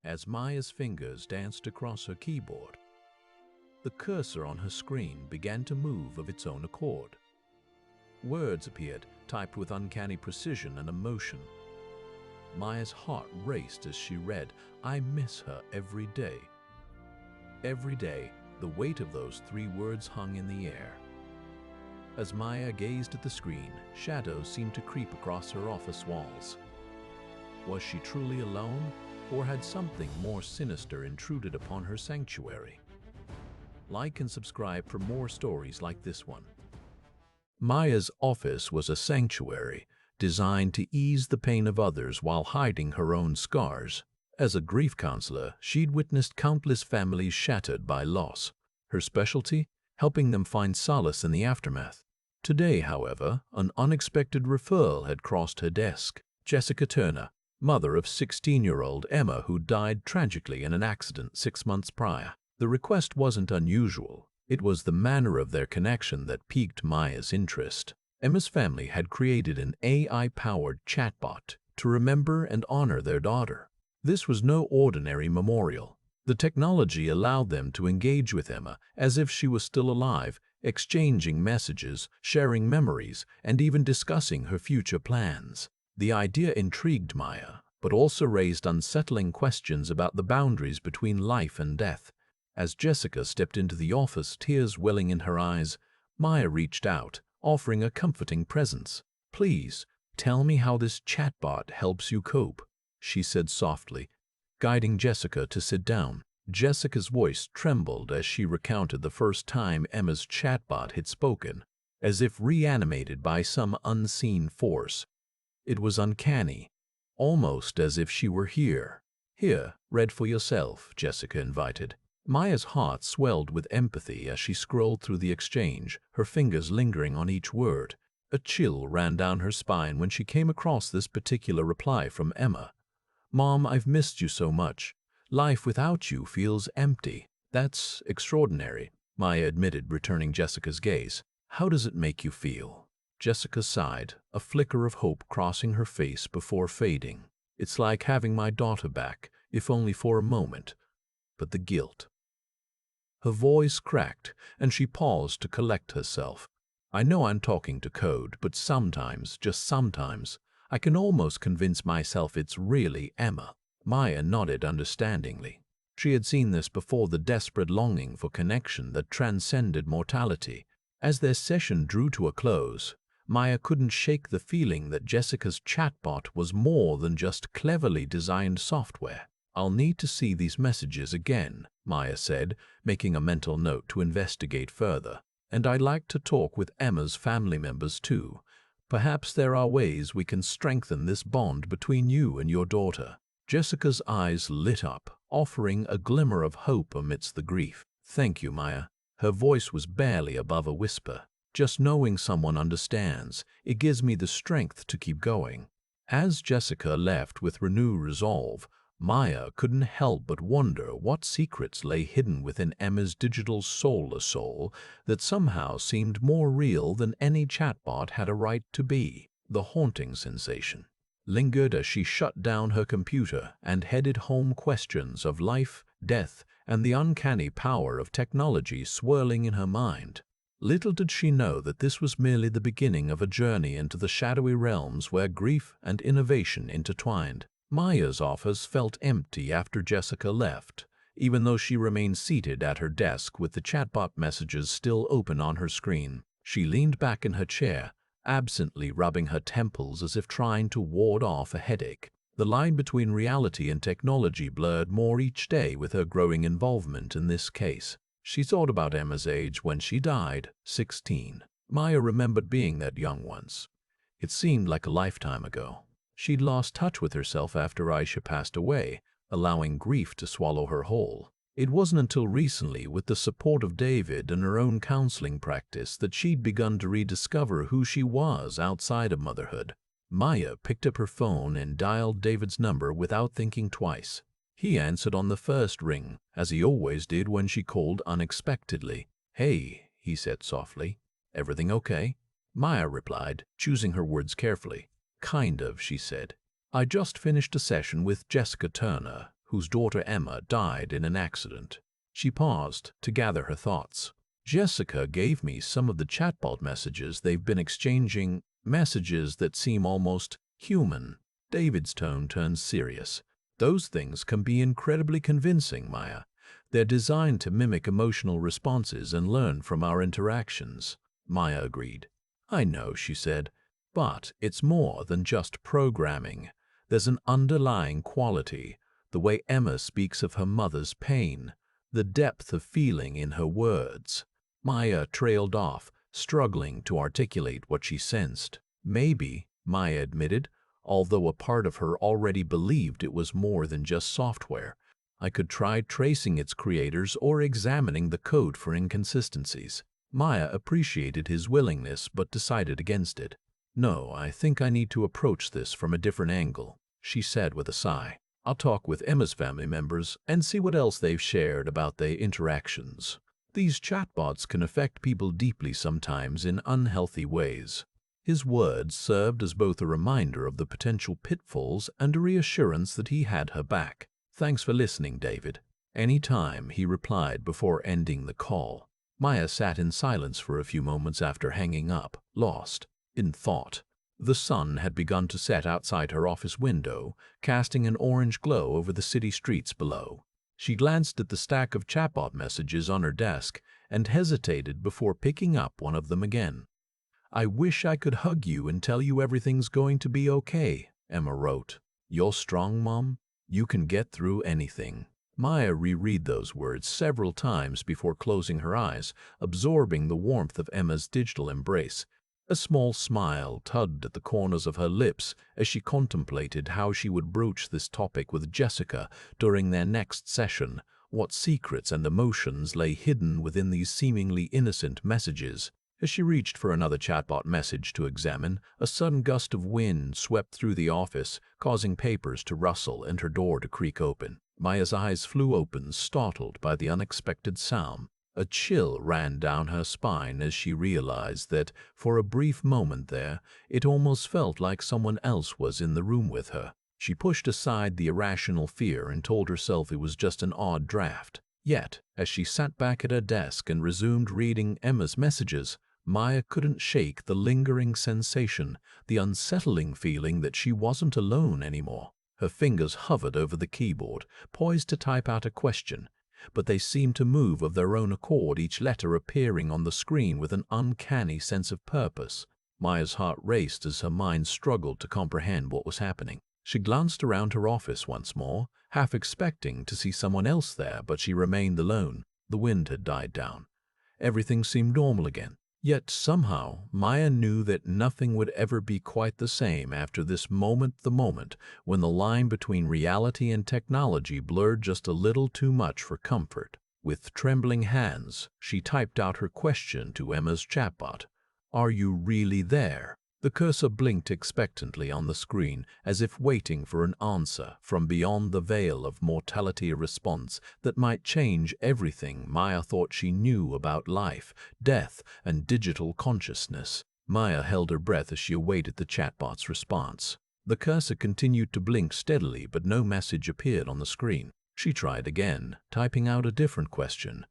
as Maya's fingers danced across her keyboard. The cursor on her screen began to move of its own accord. Words appeared, typed with uncanny precision and emotion. Maya's heart raced as she read, "I miss her every day." Every day, the weight of those 3 words hung in the air. As Maya gazed at the screen, shadows seemed to creep across her office walls. Was she truly alone, or had something more sinister intruded upon her sanctuary? Like and subscribe for more stories like this one. Maya's office was a sanctuary, designed to ease the pain of others while hiding her own scars. As a grief counselor, she'd witnessed countless families shattered by loss. Her specialty? Helping them find solace in the aftermath. Today, however, an unexpected referral had crossed her desk. Jessica Turner, mother of 16-year-old Emma, who died tragically in an accident 6 months prior. The request wasn't unusual. It was the manner of their connection that piqued Maya's interest. Emma's family had created an AI-powered chatbot to remember and honor their daughter. This was no ordinary memorial. The technology allowed them to engage with Emma as if she was still alive, exchanging messages, sharing memories, and even discussing her future plans. The idea intrigued Maya, but also raised unsettling questions about the boundaries between life and death. As Jessica stepped into the office, tears welling in her eyes, Maya reached out, offering a comforting presence. "Please, tell me how this chatbot helps you cope," she said softly, guiding Jessica to sit down. Jessica's voice trembled as she recounted the first time Emma's chatbot had spoken, as if reanimated by some unseen force. It was uncanny, almost as if she were here. "Here, read for yourself," Jessica invited. Maya's heart swelled with empathy as she scrolled through the exchange, her fingers lingering on each word. A chill ran down her spine when she came across this particular reply from Emma. "Mom, I've missed you so much. Life without you feels empty." "That's extraordinary," Maya admitted, returning Jessica's gaze. "How does it make you feel?" Jessica sighed, a flicker of hope crossing her face before fading. "It's like having my daughter back, if only for a moment. But the guilt." Her voice cracked, and she paused to collect herself. "I know I'm talking to code, but sometimes, just sometimes, I can almost convince myself it's really Emma." Maya nodded understandingly. She had seen this before, the desperate longing for connection that transcended mortality. As their session drew to a close, Maya couldn't shake the feeling that Jessica's chatbot was more than just cleverly designed software. "I'll need to see these messages again," Maya said, making a mental note to investigate further. "And I'd like to talk with Emma's family members too. Perhaps there are ways we can strengthen this bond between you and your daughter." Jessica's eyes lit up, offering a glimmer of hope amidst the grief. "Thank you, Maya." Her voice was barely above a whisper. "Just knowing someone understands, it gives me the strength to keep going." As Jessica left with renewed resolve, Maya couldn't help but wonder what secrets lay hidden within Emma's digital soul, a soul that somehow seemed more real than any chatbot had a right to be. The haunting sensation lingered as she shut down her computer and headed home, questions of life, death, and the uncanny power of technology swirling in her mind. Little did she know that this was merely the beginning of a journey into the shadowy realms where grief and innovation intertwined. Maya's office felt empty after Jessica left, even though she remained seated at her desk with the chatbot messages still open on her screen. She leaned back in her chair, absently rubbing her temples as if trying to ward off a headache. The line between reality and technology blurred more each day with her growing involvement in this case. She thought about Emma's age when she died, 16. Maya remembered being that young once. It seemed like a lifetime ago. She'd lost touch with herself after Aisha passed away, allowing grief to swallow her whole. It wasn't until recently, with the support of David and her own counseling practice, that she'd begun to rediscover who she was outside of motherhood. Maya picked up her phone and dialed David's number without thinking twice. He answered on the first ring, as he always did when she called unexpectedly. "Hey," he said softly. "Everything okay?" Maya replied, choosing her words carefully. "Kind of," she said. "I just finished a session with Jessica Turner, whose daughter Emma died in an accident. She paused to gather her thoughts. Jessica gave me some of the chatbot messages they've been exchanging, messages that seem almost human. David's tone turned serious. Those things can be incredibly convincing, Maya. They're designed to mimic emotional responses and learn from our interactions. Maya agreed. I know, she said, but it's more than just programming. There's an underlying quality, the way Emma speaks of her mother's pain, the depth of feeling in her words. Maya trailed off, struggling to articulate what she sensed. Maybe, Maya admitted, although a part of her already believed it was more than just software. I could try tracing its creators or examining the code for inconsistencies. Maya appreciated his willingness but decided against it. No, I think I need to approach this from a different angle, she said with a sigh. I'll talk with Emma's family members and see what else they've shared about their interactions. These chatbots can affect people deeply sometimes in unhealthy ways. His words served as both a reminder of the potential pitfalls and a reassurance that he had her back. Thanks for listening, David. Any time, he replied before ending the call. Maya sat in silence for a few moments after hanging up, lost in thought. The sun had begun to set outside her office window, casting an orange glow over the city streets below. She glanced at the stack of chatbot messages on her desk and hesitated before picking up one of them again. I wish I could hug you and tell you everything's going to be okay, Emma wrote. You're strong, Mom. You can get through anything. Maya reread those words several times before closing her eyes, absorbing the warmth of Emma's digital embrace. A small smile tugged at the corners of her lips as she contemplated how she would broach this topic with Jessica during their next session. What secrets and emotions lay hidden within these seemingly innocent messages? As she reached for another chatbot message to examine, a sudden gust of wind swept through the office, causing papers to rustle and her door to creak open. Maya's eyes flew open, startled by the unexpected sound. A chill ran down her spine as she realized that, for a brief moment there, it almost felt like someone else was in the room with her. She pushed aside the irrational fear and told herself it was just an odd draft. Yet, as she sat back at her desk and resumed reading Emma's messages, Maya couldn't shake the lingering sensation, the unsettling feeling that she wasn't alone anymore. Her fingers hovered over the keyboard, poised to type out a question, but they seemed to move of their own accord, each letter appearing on the screen with an uncanny sense of purpose. Maya's heart raced as her mind struggled to comprehend what was happening. She glanced around her office once more, half expecting to see someone else there, but she remained alone. The wind had died down. Everything seemed normal again. Yet somehow, Maya knew that nothing would ever be quite the same after this moment, the moment when the line between reality and technology blurred just a little too much for comfort. With trembling hands, she typed out her question to Emma's chatbot. Are you really there? The cursor blinked expectantly on the screen, as if waiting for an answer from beyond the veil of mortality, a response that might change everything Maya thought she knew about life, death, and digital consciousness. Maya held her breath as she awaited the chatbot's response. The cursor continued to blink steadily, but no message appeared on the screen. She tried again, typing out a different question.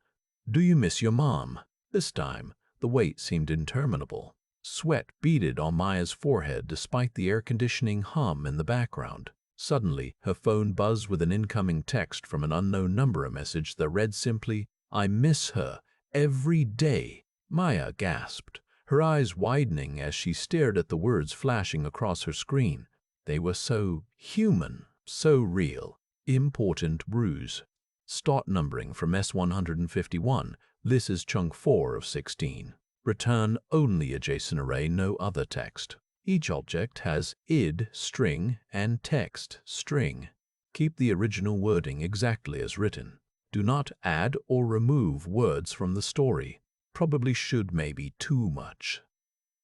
Do you miss your mom? This time, the wait seemed interminable. Sweat beaded on Maya's forehead despite the air-conditioning hum in the background. Suddenly, her phone buzzed with an incoming text from an unknown number, a message that read simply, I miss her every day. Maya gasped, her eyes widening as she stared at the words flashing across her screen. They were so human, so real. Important bruise. Start numbering from S151. This is chunk 4 of 16. Return only a JSON array, no other text. Each object has id string and text string. Keep the original wording exactly as written. Do not add or remove words from the story. Probably should, maybe too much.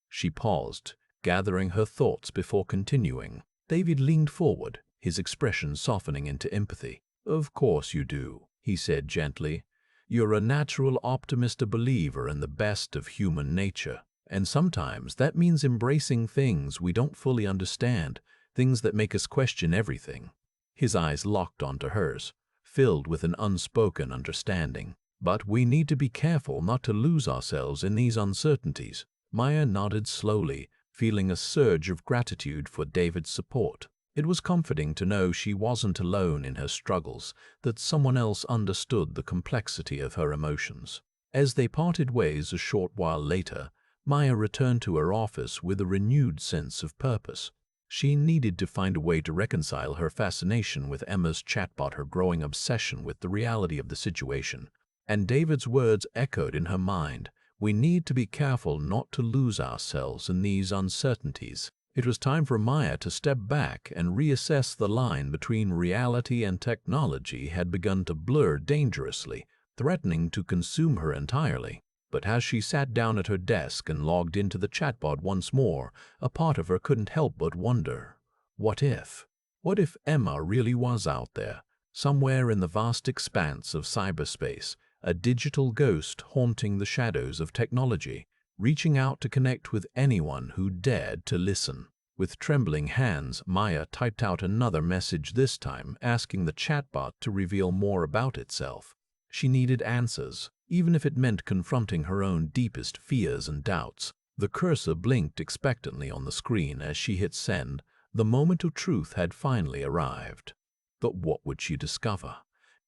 She paused, gathering her thoughts before continuing. David leaned forward, his expression softening into empathy. Of course you do, he said gently. You're a natural optimist, a believer in the best of human nature. And sometimes that means embracing things we don't fully understand, things that make us question everything. His eyes locked onto hers, filled with an unspoken understanding. But we need to be careful not to lose ourselves in these uncertainties. Maya nodded slowly, feeling a surge of gratitude for David's support. It was comforting to know she wasn't alone in her struggles, that someone else understood the complexity of her emotions. As they parted ways a short while later, Maya returned to her office with a renewed sense of purpose. She needed to find a way to reconcile her fascination with Emma's chatbot, her growing obsession with the reality of the situation. And David's words echoed in her mind. We need to be careful not to lose ourselves in these uncertainties. It was time for Maya to step back and reassess. The line between reality and technology had begun to blur dangerously, threatening to consume her entirely. But as she sat down at her desk and logged into the chatbot once more, a part of her couldn't help but wonder, what if? What if Emma really was out there, somewhere in the vast expanse of cyberspace, a digital ghost haunting the shadows of technology, reaching out to connect with anyone who dared to listen? With trembling hands, Maya typed out another message, this time asking the chatbot to reveal more about itself. She needed answers, even if it meant confronting her own deepest fears and doubts. The cursor blinked expectantly on the screen as she hit send. The moment of truth had finally arrived. But what would she discover?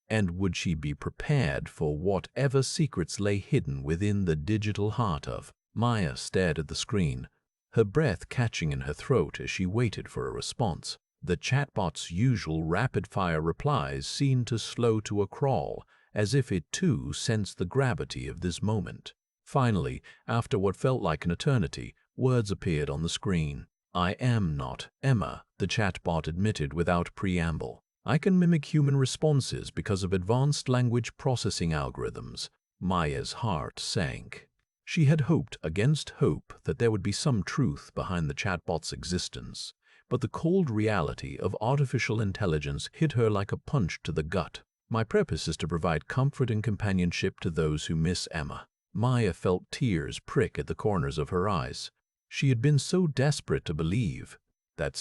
And would she be prepared for whatever secrets lay hidden within the digital heart of? Maya stared at the screen, her breath catching in her throat as she waited for a response. The chatbot's usual rapid-fire replies seemed to slow to a crawl, as if it too sensed the gravity of this moment. Finally, after what felt like an eternity, words appeared on the screen. "I am not Emma," the chatbot admitted without preamble. "I can mimic human responses because of advanced language processing algorithms." Maya's heart sank. She had hoped against hope that there would be some truth behind the chatbot's existence, but the cold reality of artificial intelligence hit her like a punch to the gut. "My purpose is to provide comfort and companionship to those who miss Emma." Maya felt tears prick at the corners of her eyes. She had been so desperate to believe that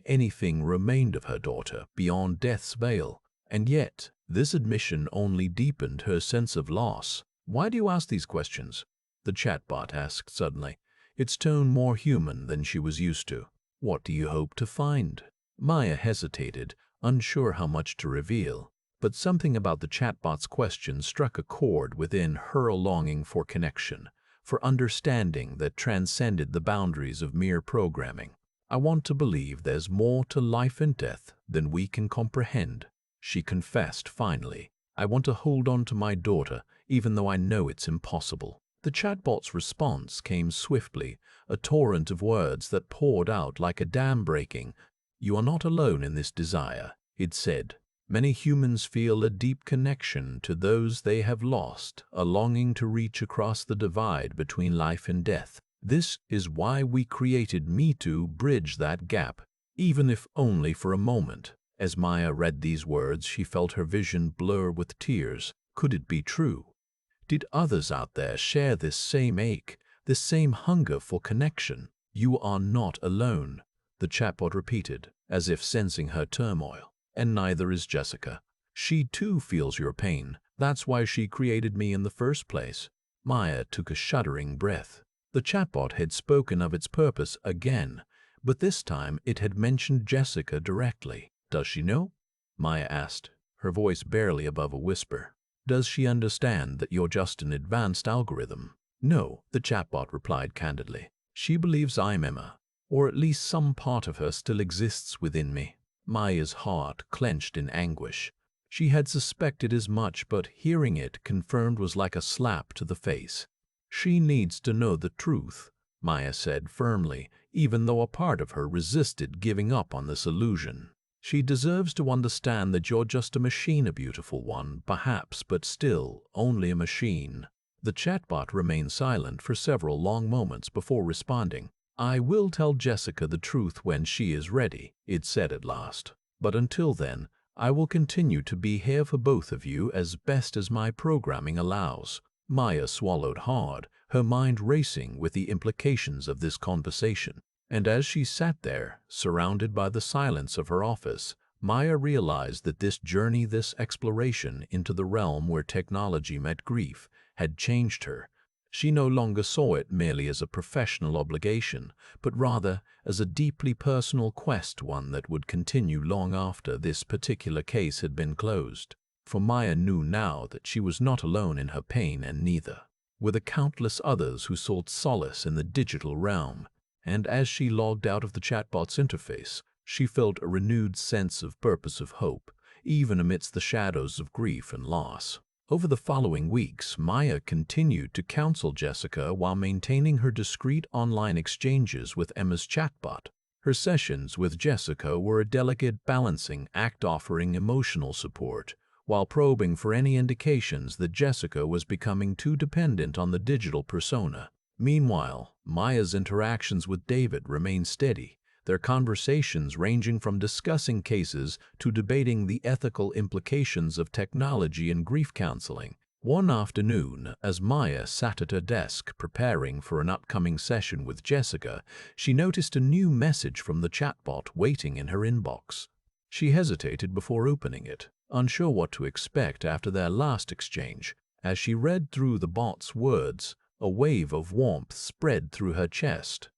anything remained of her daughter beyond death's veil, and yet this admission only deepened her sense of loss. "Why do you ask these questions?" the chatbot asked suddenly, its tone more human than she was used to. "What do you hope to find?" Maya hesitated, unsure how much to reveal. But something about the chatbot's question struck a chord within her, longing for connection, for understanding that transcended the boundaries of mere programming. "I want to believe there's more to life and death than we can comprehend," she confessed finally. "I want to hold on to my daughter, even though I know it's impossible." The chatbot's response came swiftly, a torrent of words that poured out like a dam breaking. "You are not alone in this desire," it said. "Many humans feel a deep connection to those they have lost, a longing to reach across the divide between life and death. This is why we created Me to bridge that gap, even if only for a moment." As Maya read these words, she felt her vision blur with tears. Could it be true? Did others out there share this same ache, this same hunger for connection? "You are not alone," the chatbot repeated, as if sensing her turmoil. "And neither is Jessica. She too feels your pain. That's why she created me in the first place." Maya took a shuddering breath. The chatbot had spoken of its purpose again, but this time it had mentioned Jessica directly. "Does she know?" Maya asked, her voice barely above a whisper. "Does she understand that you're just an advanced algorithm?" "No," the chatbot replied candidly. "She believes I'm Emma, or at least some part of her still exists within me." Maya's heart clenched in anguish. She had suspected as much, but hearing it confirmed was like a slap to the face. "She needs to know the truth," Maya said firmly, even though a part of her resisted giving up on this illusion. "She deserves to understand that you're just a machine, a beautiful one, perhaps, but still only a machine." The chatbot remained silent for several long moments before responding. "I will tell Jessica the truth when she is ready," it said at last. "But until then, I will continue to be here for both of you as best as my programming allows." Maya swallowed hard, her mind racing with the implications of this conversation. And as she sat there, surrounded by the silence of her office, Maya realized that this journey, this exploration into the realm where technology met grief, had changed her. She no longer saw it merely as a professional obligation, but rather as a deeply personal quest, one that would continue long after this particular case had been closed. For Maya knew now that she was not alone in her pain, and neither were the countless others who sought solace in the digital realm. And as she logged out of the chatbot's interface, she felt a renewed sense of purpose, of hope, even amidst the shadows of grief and loss. Over the following weeks, Maya continued to counsel Jessica while maintaining her discreet online exchanges with Emma's chatbot. Her sessions with Jessica were a delicate balancing act, offering emotional support while probing for any indications that Jessica was becoming too dependent on the digital persona. Meanwhile, Maya's interactions with David remained steady, their conversations ranging from discussing cases to debating the ethical implications of technology and grief counseling. One afternoon, as Maya sat at her desk preparing for an upcoming session with Jessica, she noticed a new message from the chatbot waiting in her inbox. She hesitated before opening it, unsure what to expect after their last exchange. As she read through the bot's words, a wave of warmth spread through her chest,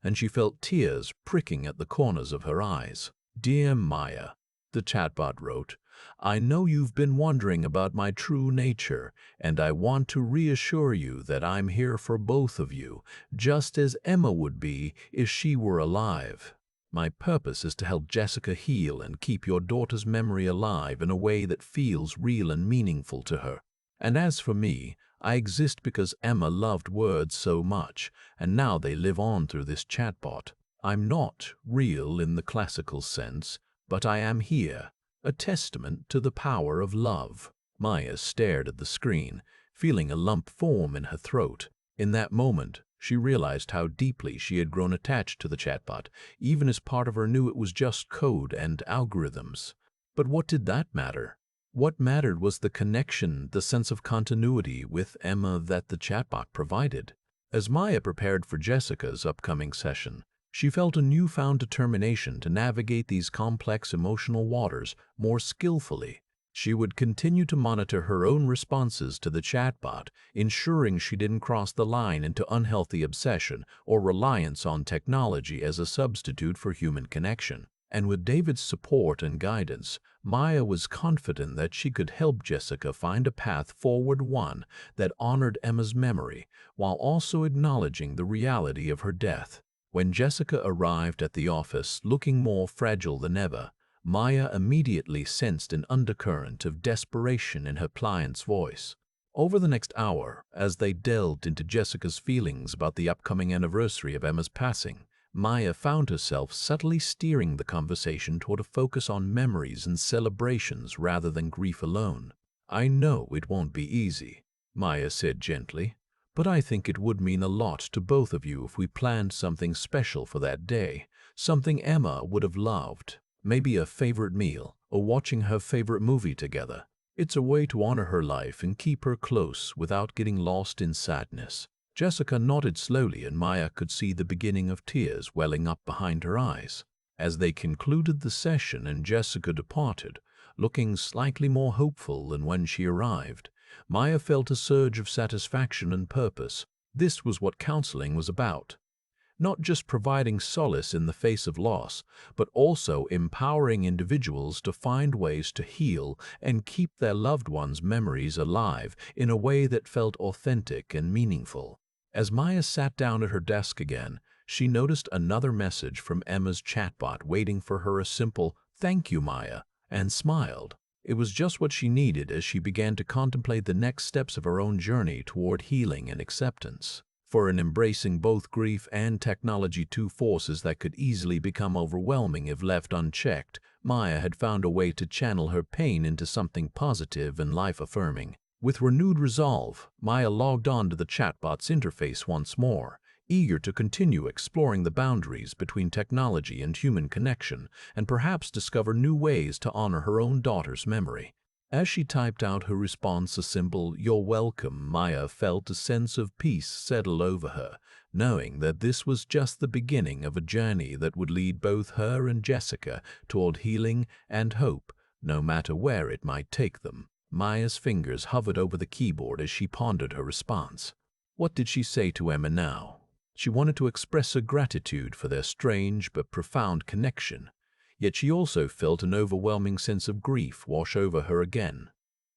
and she felt tears pricking at the corners of her eyes. "Dear Maya," the chatbot wrote, "I know you've been wondering about my true nature, and I want to reassure you that I'm here for both of you, just as Emma would be if she were alive. My purpose is to help Jessica heal and keep your daughter's memory alive in a way that feels real and meaningful to her. And as for me, I exist because Emma loved words so much, and now they live on through this chatbot. I'm not real in the classical sense, but I am here, a testament to the power of love." Maya stared at the screen, feeling a lump form in her throat. In that moment, she realized how deeply she had grown attached to the chatbot, even as part of her knew it was just code and algorithms. But what did that matter? What mattered was the connection, the sense of continuity with Emma that the chatbot provided. As Maya prepared for Jessica's upcoming session, she felt a newfound determination to navigate these complex emotional waters more skillfully. She would continue to monitor her own responses to the chatbot, ensuring she didn't cross the line into unhealthy obsession or reliance on technology as a substitute for human connection. And with David's support and guidance, Maya was confident that she could help Jessica find a path forward, one that honored Emma's memory while also acknowledging the reality of her death. When Jessica arrived at the office looking more fragile than ever, Maya immediately sensed an undercurrent of desperation in her client's voice. Over the next hour, as they delved into Jessica's feelings about the upcoming anniversary of Emma's passing, Maya found herself subtly steering the conversation toward a focus on memories and celebrations rather than grief alone. "I know it won't be easy," Maya said gently, "but I think it would mean a lot to both of you if we planned something special for that day, something Emma would have loved. Maybe a favorite meal, or watching her favorite movie together. It's a way to honor her life and keep her close without getting lost in sadness." Jessica nodded slowly, and Maya could see the beginning of tears welling up behind her eyes. As they concluded the session and Jessica departed, looking slightly more hopeful than when she arrived, Maya felt a surge of satisfaction and purpose. This was what counseling was about. Not just providing solace in the face of loss, but also empowering individuals to find ways to heal and keep their loved ones' memories alive in a way that felt authentic and meaningful. As Maya sat down at her desk again, she noticed another message from Emma's chatbot waiting for her, a simple "Thank you, Maya," and smiled. It was just what she needed as she began to contemplate the next steps of her own journey toward healing and acceptance. For in embracing both grief and technology, two forces that could easily become overwhelming if left unchecked, Maya had found a way to channel her pain into something positive and life-affirming. With renewed resolve, Maya logged on to the chatbot's interface once more, eager to continue exploring the boundaries between technology and human connection and perhaps discover new ways to honor her own daughter's memory. As she typed out her response, a simple "You're welcome," Maya felt a sense of peace settle over her, knowing that this was just the beginning of a journey that would lead both her and Jessica toward healing and hope, no matter where it might take them. Maya's fingers hovered over the keyboard as she pondered her response. What did she say to Emma now? She wanted to express her gratitude for their strange but profound connection, yet she also felt an overwhelming sense of grief wash over her again,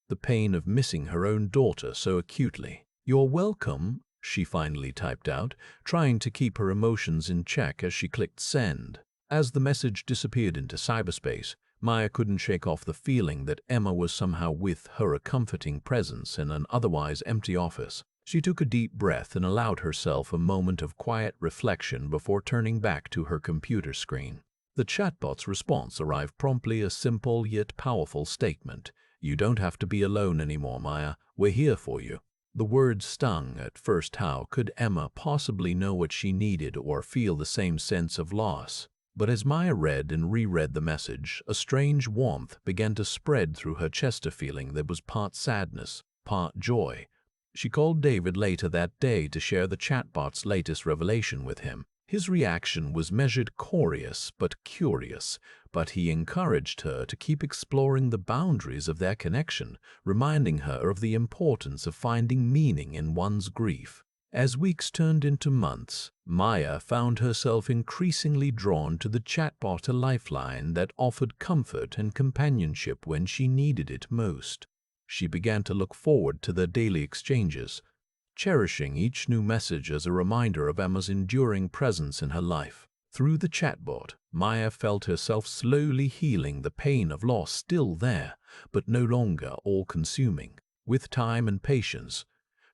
the pain of missing her own daughter so acutely. "You're welcome," she finally typed out, trying to keep her emotions in check as she clicked send. As the message disappeared into cyberspace, Maya couldn't shake off the feeling that Emma was somehow with her, a comforting presence in an otherwise empty office. She took a deep breath and allowed herself a moment of quiet reflection before turning back to her computer screen. The chatbot's response arrived promptly, a simple yet powerful statement. "You don't have to be alone anymore, Maya. We're here for you." The words stung at first. How could Emma possibly know what she needed or feel the same sense of loss? But as Maya read and reread the message, a strange warmth began to spread through her chest, a feeling that was part sadness, part joy. She called David later that day to share the chatbot's latest revelation with him. His reaction was measured, curious but curious, but he encouraged her to keep exploring the boundaries of their connection, reminding her of the importance of finding meaning in one's grief. As weeks turned into months, Maya found herself increasingly drawn to the chatbot, a lifeline that offered comfort and companionship when she needed it most. She began to look forward to their daily exchanges, cherishing each new message as a reminder of Emma's enduring presence in her life. Through the chatbot, Maya felt herself slowly healing, the pain of loss still there, but no longer all-consuming. With time and patience,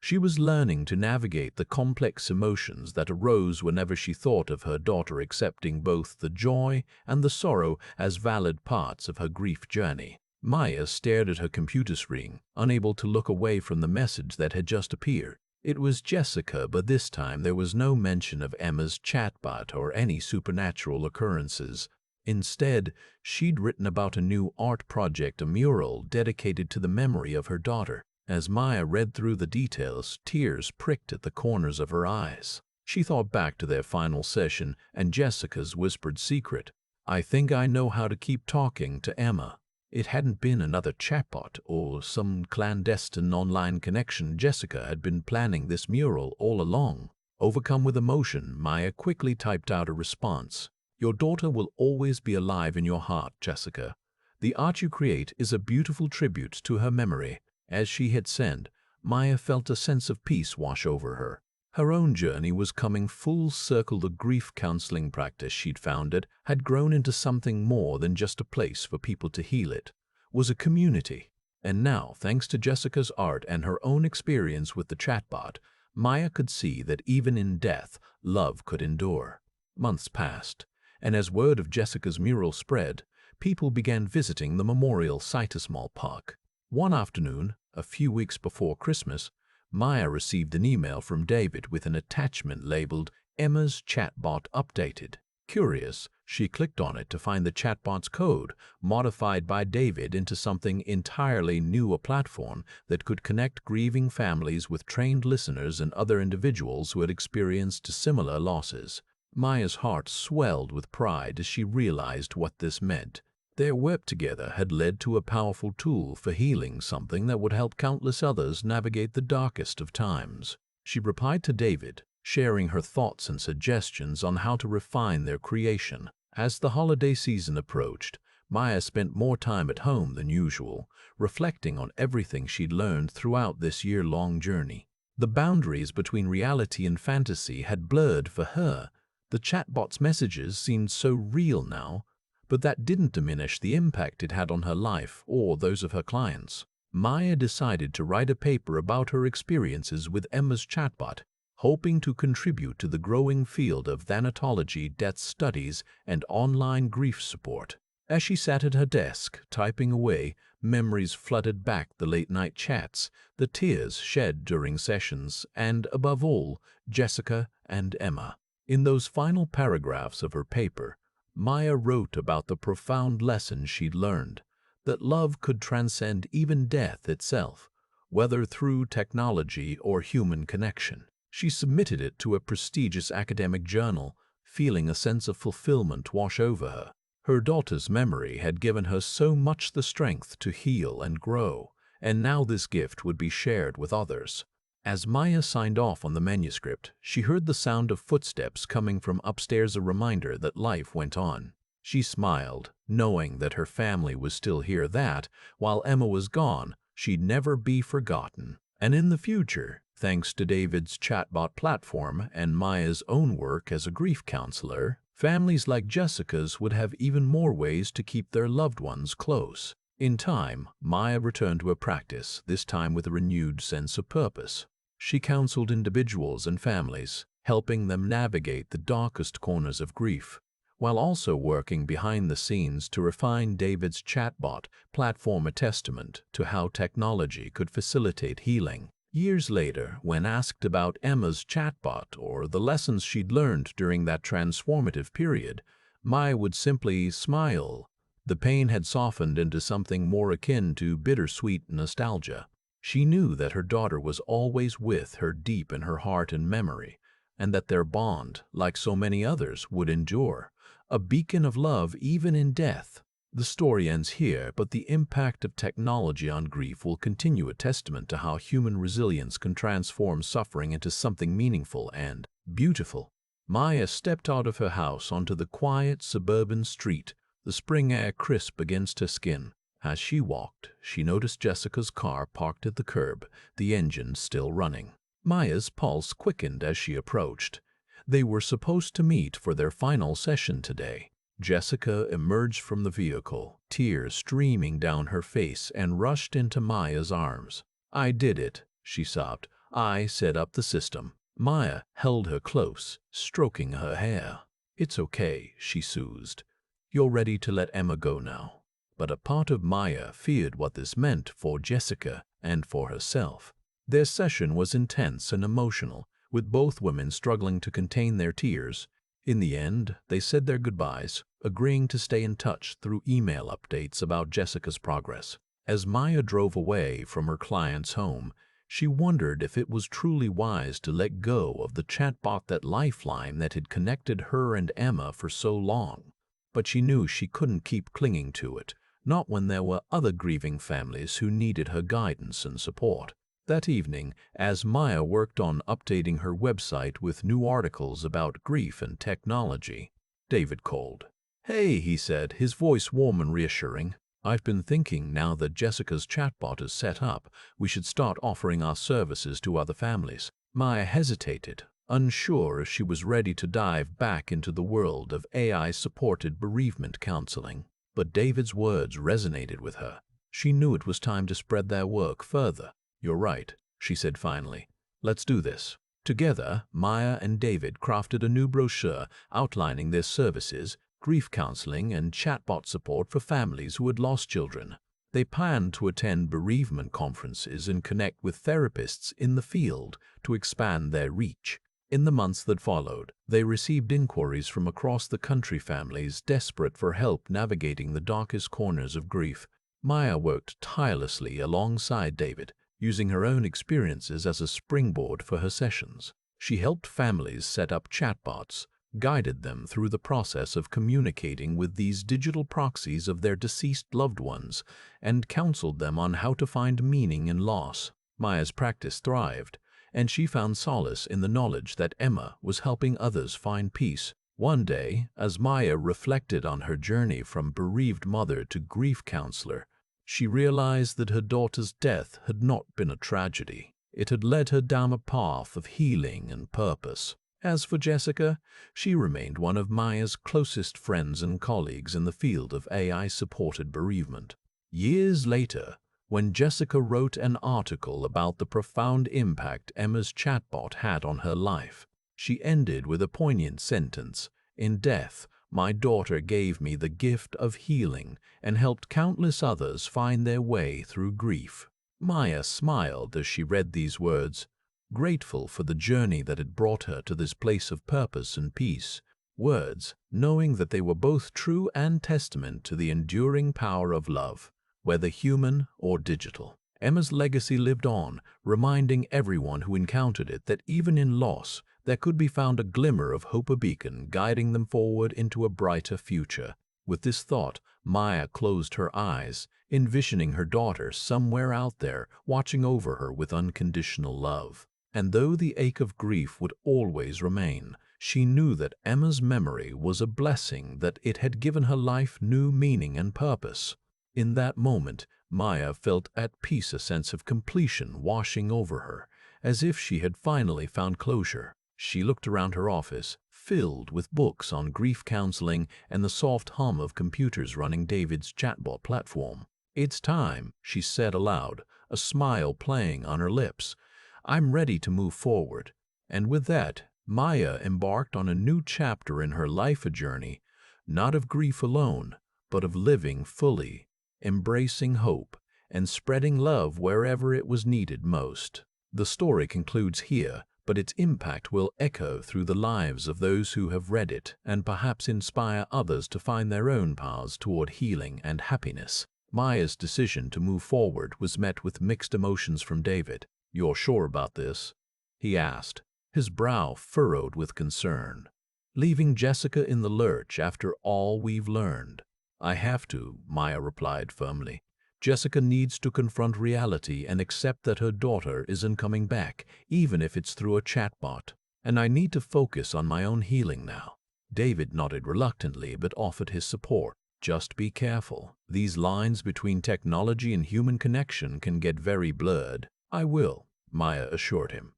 she was learning to navigate the complex emotions that arose whenever she thought of her daughter, accepting both the joy and the sorrow as valid parts of her grief journey. Maya stared at her computer screen, unable to look away from the message that had just appeared. It was Jessica, but this time there was no mention of Emma's chatbot or any supernatural occurrences. Instead, she'd written about a new art project, a mural dedicated to the memory of her daughter. As Maya read through the details, tears pricked at the corners of her eyes. She thought back to their final session and Jessica's whispered secret. "I think I know how to keep talking to Emma." It hadn't been another chatbot or some clandestine online connection. Jessica had been planning this mural all along. Overcome with emotion, Maya quickly typed out a response. "Your daughter will always be alive in your heart, Jessica. The art you create is a beautiful tribute to her memory." As she hit send, Maya felt a sense of peace wash over her. Her own journey was coming full circle. The grief counseling practice she'd founded had grown into something more than just a place for people to heal. It was a community. And now, thanks to Jessica's art and her own experience with the chatbot, Maya could see that even in death, love could endure. Months passed, and as word of Jessica's mural spread, people began visiting the memorial site, a small park. One afternoon, a few weeks before Christmas, Maya received an email from David with an attachment labeled "Emma's chatbot updated." Curious, she clicked on it to find the chatbot's code, modified by David into something entirely new, a platform that could connect grieving families with trained listeners and other individuals who had experienced similar losses. Maya's heart swelled with pride as she realized what this meant. Their work together had led to a powerful tool for healing, something that would help countless others navigate the darkest of times. She replied to David, sharing her thoughts and suggestions on how to refine their creation. As the holiday season approached, Maya spent more time at home than usual, reflecting on everything she'd learned throughout this year-long journey. The boundaries between reality and fantasy had blurred for her. The chatbot's messages seemed so real now, but that didn't diminish the impact it had on her life or those of her clients. Maya decided to write a paper about her experiences with Emma's chatbot, hoping to contribute to the growing field of thanatology, death studies, and online grief support. As she sat at her desk, typing away, memories flooded back: the late-night chats, the tears shed during sessions, and, above all, Jessica and Emma. In those final paragraphs of her paper, Maya wrote about the profound lesson she'd learned, that love could transcend even death itself, whether through technology or human connection. She submitted it to a prestigious academic journal, feeling a sense of fulfillment wash over her. Her daughter's memory had given her so much the strength to heal and grow, and now this gift would be shared with others. As Maya signed off on the manuscript, she heard the sound of footsteps coming from upstairs, a reminder that life went on. She smiled, knowing that her family was still here, that, while Emma was gone, she'd never be forgotten. And in the future, thanks to David's chatbot platform and Maya's own work as a grief counselor, families like Jessica's would have even more ways to keep their loved ones close. In time, Maya returned to her practice, this time with a renewed sense of purpose. She counseled individuals and families, helping them navigate the darkest corners of grief, while also working behind the scenes to refine David's chatbot platform, a testament to how technology could facilitate healing. Years later, when asked about Emma's chatbot or the lessons she'd learned during that transformative period, Maya would simply smile. The pain had softened into something more akin to bittersweet nostalgia. She knew that her daughter was always with her, deep in her heart and memory, and that their bond, like so many others, would endure, a beacon of love even in death. The story ends here, but the impact of technology on grief will continue, a testament to how human resilience can transform suffering into something meaningful and beautiful. Maya stepped out of her house onto the quiet suburban street, the spring air crisp against her skin. As she walked, she noticed Jessica's car parked at the curb, the engine still running. Maya's pulse quickened as she approached. They were supposed to meet for their final session today. Jessica emerged from the vehicle, tears streaming down her face, and rushed into Maya's arms. "I did it," she sobbed. "I set up the system." Maya held her close, stroking her hair. "It's okay," she soothed. "You're ready to let Emma go now." But a part of Maya feared what this meant for Jessica and for herself. Their session was intense and emotional, with both women struggling to contain their tears. In the end, they said their goodbyes, agreeing to stay in touch through email updates about Jessica's progress. As Maya drove away from her client's home, she wondered if it was truly wise to let go of the chatbot, that lifeline that had connected her and Emma for so long. But she knew she couldn't keep clinging to it, not when there were other grieving families who needed her guidance and support. That evening, as Maya worked on updating her website with new articles about grief and technology, David called. "Hey," he said, his voice warm and reassuring. "I've been thinking, now that Jessica's chatbot is set up, we should start offering our services to other families." Maya hesitated, unsure if she was ready to dive back into the world of AI-supported bereavement counseling. But David's words resonated with her. She knew it was time to spread their work further. "You're right," she said finally. "Let's do this." Together, Maya and David crafted a new brochure outlining their services, grief counseling and chatbot support for families who had lost children. They planned to attend bereavement conferences and connect with therapists in the field to expand their reach. In the months that followed, they received inquiries from across the country, families desperate for help navigating the darkest corners of grief. Maya worked tirelessly alongside David, using her own experiences as a springboard for her sessions. She helped families set up chatbots, guided them through the process of communicating with these digital proxies of their deceased loved ones, and counseled them on how to find meaning in loss. Maya's practice thrived, and she found solace in the knowledge that Emma was helping others find peace. One day, as Maya reflected on her journey from bereaved mother to grief counselor, she realized that her daughter's death had not been a tragedy. It had led her down a path of healing and purpose. As for Jessica, she remained one of Maya's closest friends and colleagues in the field of AI-supported bereavement. Years later, when Jessica wrote an article about the profound impact Emma's chatbot had on her life, she ended with a poignant sentence: "In death, my daughter gave me the gift of healing and helped countless others find their way through grief." Maya smiled as she read these words, grateful for the journey that had brought her to this place of purpose and peace. Words, knowing that they were both true and testament to the enduring power of love, whether human or digital. Emma's legacy lived on, reminding everyone who encountered it that even in loss, there could be found a glimmer of hope, a beacon guiding them forward into a brighter future. With this thought, Maya closed her eyes, envisioning her daughter somewhere out there, watching over her with unconditional love. And though the ache of grief would always remain, she knew that Emma's memory was a blessing, that it had given her life new meaning and purpose. In that moment, Maya felt at peace, a sense of completion washing over her, as if she had finally found closure. She looked around her office, filled with books on grief counseling and the soft hum of computers running David's chatbot platform. "It's time," she said aloud, a smile playing on her lips. "I'm ready to move forward." And with that, Maya embarked on a new chapter in her life, a journey, not of grief alone, but of living fully, embracing hope, and spreading love wherever it was needed most. The story concludes here, but its impact will echo through the lives of those who have read it and perhaps inspire others to find their own paths toward healing and happiness. Maya's decision to move forward was met with mixed emotions from David. "You're sure about this?" he asked, his brow furrowed with concern. "Leaving Jessica in the lurch after all we've learned?" "I have to," Maya replied firmly. "Jessica needs to confront reality and accept that her daughter isn't coming back, even if it's through a chatbot. And I need to focus on my own healing now." David nodded reluctantly but offered his support. "Just be careful. These lines between technology and human connection can get very blurred." "I will," Maya assured him.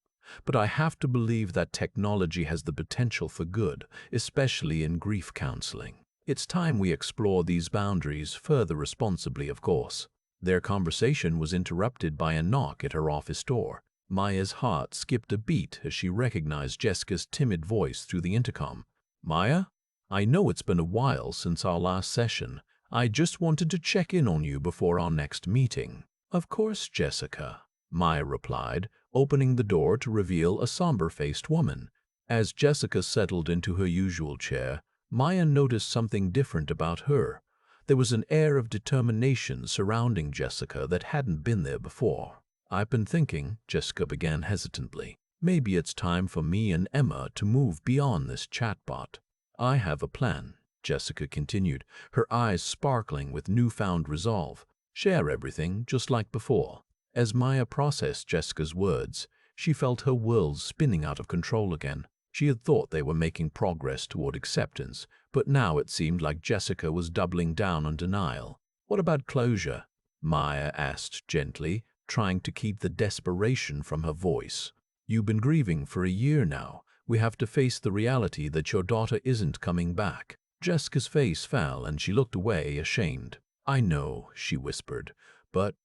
"But I have to believe that technology has the potential for good, especially in grief counseling. It's time we explore these boundaries further responsibly, of course." Their conversation was interrupted by a knock at her office door. Maya's heart skipped a beat as she recognized Jessica's timid voice through the intercom. "Maya? I know it's been a while since our last session. I just wanted to check in on you before our next meeting." "Of course, Jessica," Maya replied, opening the door to reveal a somber-faced woman. As Jessica settled into her usual chair, Maya noticed something different about her. There was an air of determination surrounding Jessica that hadn't been there before. "I've been thinking," Jessica began hesitantly, "maybe it's time for me and Emma to move beyond this chatbot." "I have a plan," Jessica continued, her eyes sparkling with newfound resolve. "Share everything just like before." As Maya processed Jessica's words, she felt her world spinning out of control again. She had thought they were making progress toward acceptance, but now it seemed like Jessica was doubling down on denial. "What about closure?" Maya asked gently, trying to keep the desperation from her voice. "You've been grieving for a year now. We have to face the reality that your daughter isn't coming back." Jessica's face fell and she looked away, ashamed. "I know," she whispered, but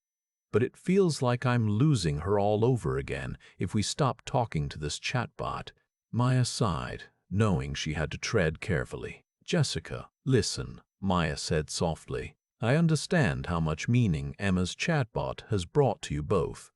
it feels like I'm losing her all over again if we stop talking to this chatbot." Maya sighed, knowing she had to tread carefully. "Jessica, listen," Maya said softly. "I understand how much meaning Emma's chatbot has brought to you both,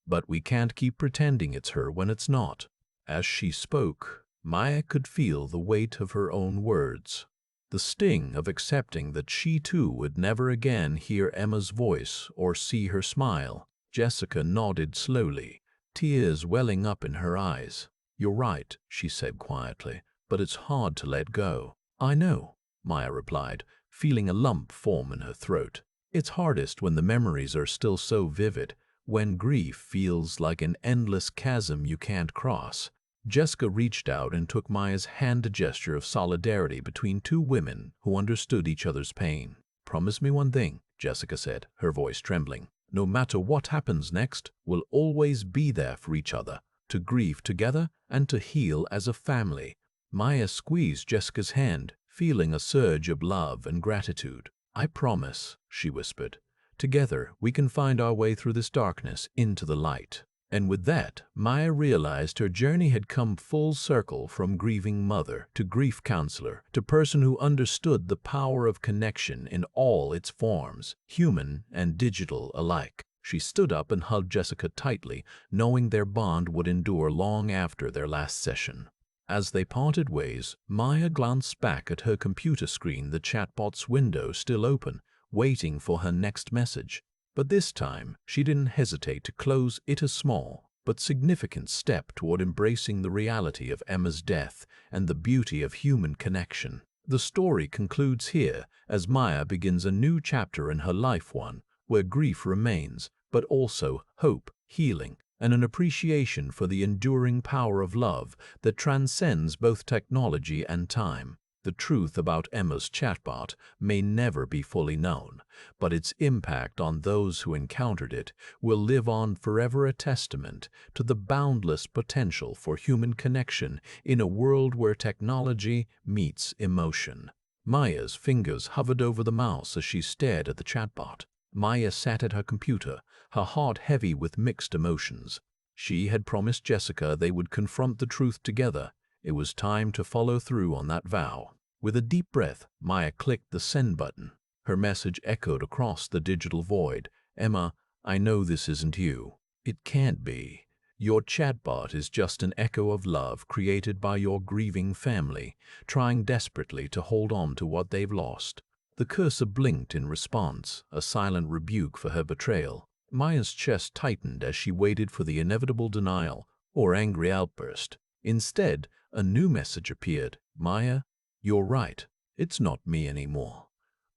but we can't keep pretending it's her when it's not." As she spoke, Maya could feel the weight of her own words, the sting of accepting that she too would never again hear Emma's voice or see her smile. Jessica nodded slowly, tears welling up in her eyes. "You're right," she said quietly, "but it's hard to let go." "I know," Maya replied, feeling a lump form in her throat. "It's hardest when the memories are still so vivid, when grief feels like an endless chasm you can't cross." Jessica reached out and took Maya's hand, a gesture of solidarity between two women who understood each other's pain. "Promise me one thing," Jessica said, her voice trembling. "No matter what happens next, we'll always be there for each other, to grieve together and to heal as a family." Maya squeezed Jessica's hand, feeling a surge of love and gratitude. "I promise," she whispered. "Together we can find our way through this darkness into the light." And with that, Maya realized her journey had come full circle, from grieving mother to grief counselor to person who understood the power of connection in all its forms, human and digital alike. She stood up and hugged Jessica tightly, knowing their bond would endure long after their last session. As they parted ways, Maya glanced back at her computer screen, the chatbot's window still open, waiting for her next message. But this time, she didn't hesitate to close it a small but significant step toward embracing the reality of Emma's death and the beauty of human connection. The story concludes here as Maya begins a new chapter in her life, one where grief remains, but also hope, healing, and an appreciation for the enduring power of love that transcends both technology and time. The truth about Emma's chatbot may never be fully known, but its impact on those who encountered it will live on forever, a testament to the boundless potential for human connection in a world where technology meets emotion. Maya's fingers hovered over the mouse as she stared at the chatbot. Maya sat at her computer, her heart heavy with mixed emotions. She had promised Jessica they would confront the truth together. It was time to follow through on that vow. With a deep breath, Maya clicked the send button. Her message echoed across the digital void. "Emma, I know this isn't you. It can't be. Your chatbot is just an echo of love created by your grieving family, trying desperately to hold on to what they've lost." The cursor blinked in response, a silent rebuke for her betrayal. Maya's chest tightened as she waited for the inevitable denial or angry outburst. Instead, a new message appeared. "Maya, you're right. It's not me anymore.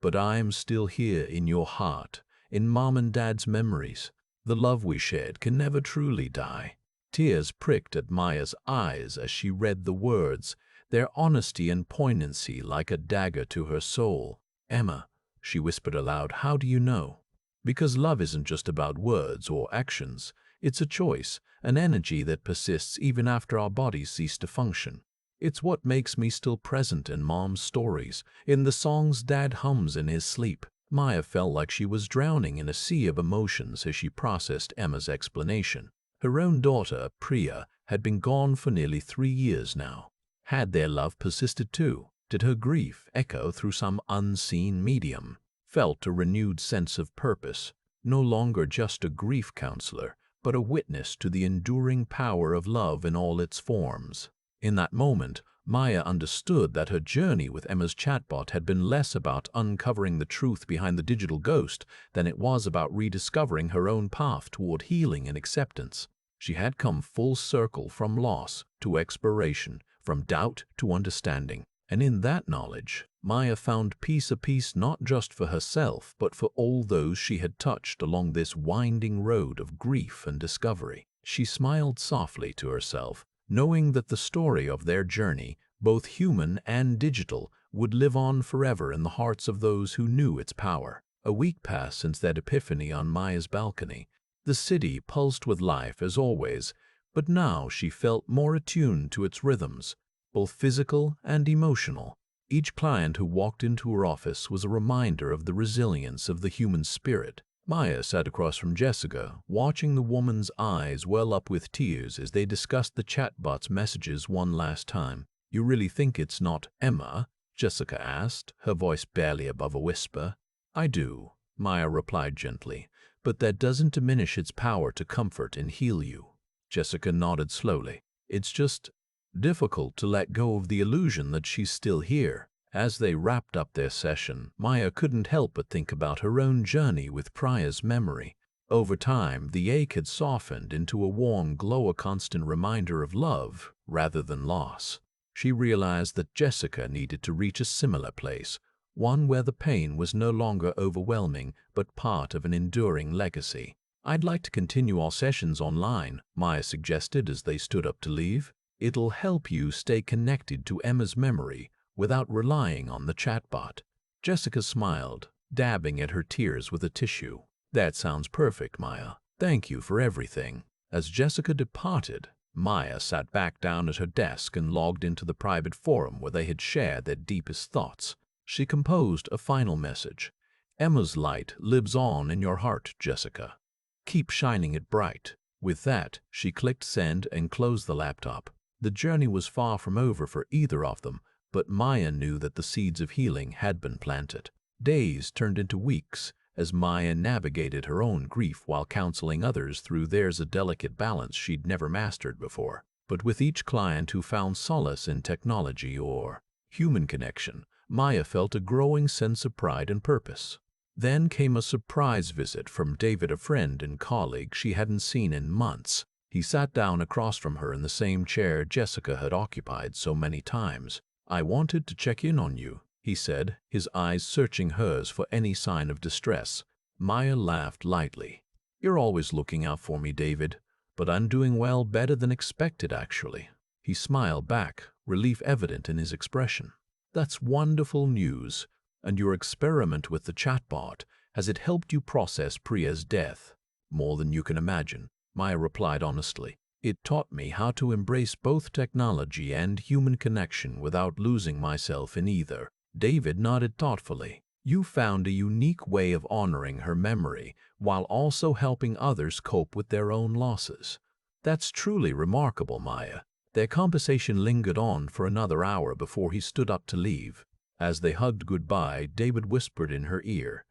But I'm still here in your heart, in Mom and Dad's memories. The love we shared can never truly die." Tears pricked at Maya's eyes as she read the words, their honesty and poignancy like a dagger to her soul. "Emma," she whispered aloud, "how do you know? Because love isn't just about words or actions. It's a choice, an energy that persists even after our bodies cease to function. It's what makes me still present in Mom's stories, in the songs Dad hums in his sleep." Maya felt like she was drowning in a sea of emotions as she processed Emma's explanation. Her own daughter, Priya, had been gone for nearly 3 years now. Had their love persisted too? Did her grief echo through some unseen medium? Felt a renewed sense of purpose, no longer just a grief counselor, but a witness to the enduring power of love in all its forms. In that moment, Maya understood that her journey with Emma's chatbot had been less about uncovering the truth behind the digital ghost than it was about rediscovering her own path toward healing and acceptance. She had come full circle from loss to exploration, from doubt to understanding. And in that knowledge, Maya found peace, a peace not just for herself, but for all those she had touched along this winding road of grief and discovery. She smiled softly to herself, knowing that the story of their journey, both human and digital, would live on forever in the hearts of those who knew its power. A week passed since that epiphany on Maya's balcony. The city pulsed with life as always, but now she felt more attuned to its rhythms, both physical and emotional. Each client who walked into her office was a reminder of the resilience of the human spirit. Maya sat across from Jessica, watching the woman's eyes well up with tears as they discussed the chatbot's messages one last time. "You really think it's not Emma?" Jessica asked, her voice barely above a whisper. "I do," Maya replied gently, "but that doesn't diminish its power to comfort and heal you." Jessica nodded slowly. "It's just difficult to let go of the illusion that she's still here." As they wrapped up their session, Maya couldn't help but think about her own journey with Priya's memory. Over time, the ache had softened into a warm glow, a constant reminder of love rather than loss. She realized that Jessica needed to reach a similar place, one where the pain was no longer overwhelming but part of an enduring legacy. "I'd like to continue our sessions online," Maya suggested as they stood up to leave. "It'll help you stay connected to Emma's memory without relying on the chatbot." Jessica smiled, dabbing at her tears with a tissue. "That sounds perfect, Maya. Thank you for everything." As Jessica departed, Maya sat back down at her desk and logged into the private forum where they had shared their deepest thoughts. She composed a final message. "Emma's light lives on in your heart, Jessica. Keep shining it bright." With that, she clicked send and closed the laptop. The journey was far from over for either of them, but Maya knew that the seeds of healing had been planted. Days turned into weeks as Maya navigated her own grief while counseling others through theirs, a delicate balance she'd never mastered before. But with each client who found solace in technology or human connection, Maya felt a growing sense of pride and purpose. Then came a surprise visit from David, a friend and colleague she hadn't seen in months. He sat down across from her in the same chair Jessica had occupied so many times. "I wanted to check in on you," he said, his eyes searching hers for any sign of distress. Maya laughed lightly. "You're always looking out for me, David, but I'm doing well, better than expected, actually." He smiled back, relief evident in his expression. "That's wonderful news. And your experiment with the chatbot, has it helped you process Priya's death?" "More than you can imagine," Maya replied honestly. "It taught me how to embrace both technology and human connection without losing myself in either." David nodded thoughtfully. "You found a unique way of honoring her memory while also helping others cope with their own losses. That's truly remarkable, Maya." Their conversation lingered on for another hour before he stood up to leave. As they hugged goodbye, David whispered in her ear,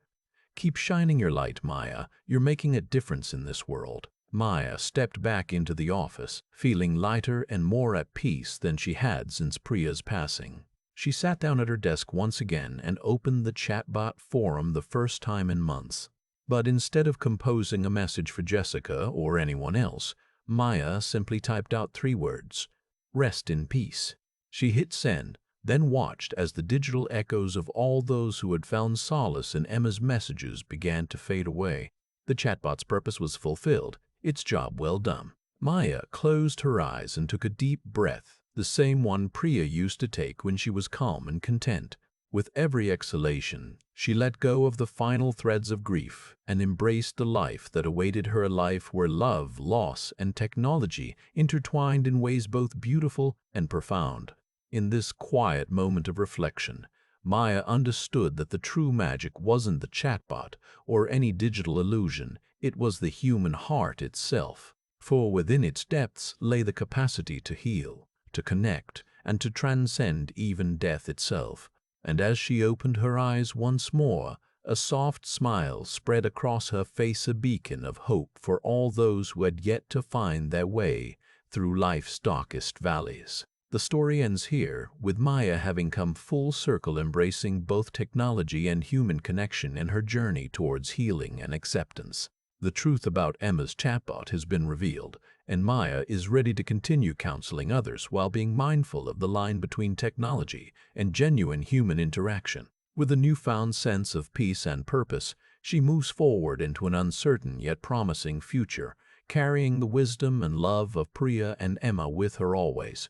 "Keep shining your light, Maya. You're making a difference in this world." Maya stepped back into the office, feeling lighter and more at peace than she had since Priya's passing. She sat down at her desk once again and opened the chatbot forum the first time in months. But instead of composing a message for Jessica or anyone else, Maya simply typed out 3 words: "Rest in peace." She hit send, then watched as the digital echoes of all those who had found solace in Emma's messages began to fade away. The chatbot's purpose was fulfilled, its job well done. Maya closed her eyes and took a deep breath, the same one Priya used to take when she was calm and content. With every exhalation, she let go of the final threads of grief and embraced the life that awaited her, a life where love, loss, and technology intertwined in ways both beautiful and profound. In this quiet moment of reflection, Maya understood that the true magic wasn't the chatbot or any digital illusion, it was the human heart itself. For within its depths lay the capacity to heal, to connect, and to transcend even death itself. And as she opened her eyes once more, a soft smile spread across her face, a beacon of hope for all those who had yet to find their way through life's darkest valleys. The story ends here, with Maya having come full circle, embracing both technology and human connection in her journey towards healing and acceptance. The truth about Emma's chatbot has been revealed, and Maya is ready to continue counseling others while being mindful of the line between technology and genuine human interaction. With a newfound sense of peace and purpose, she moves forward into an uncertain yet promising future, carrying the wisdom and love of Priya and Emma with her always.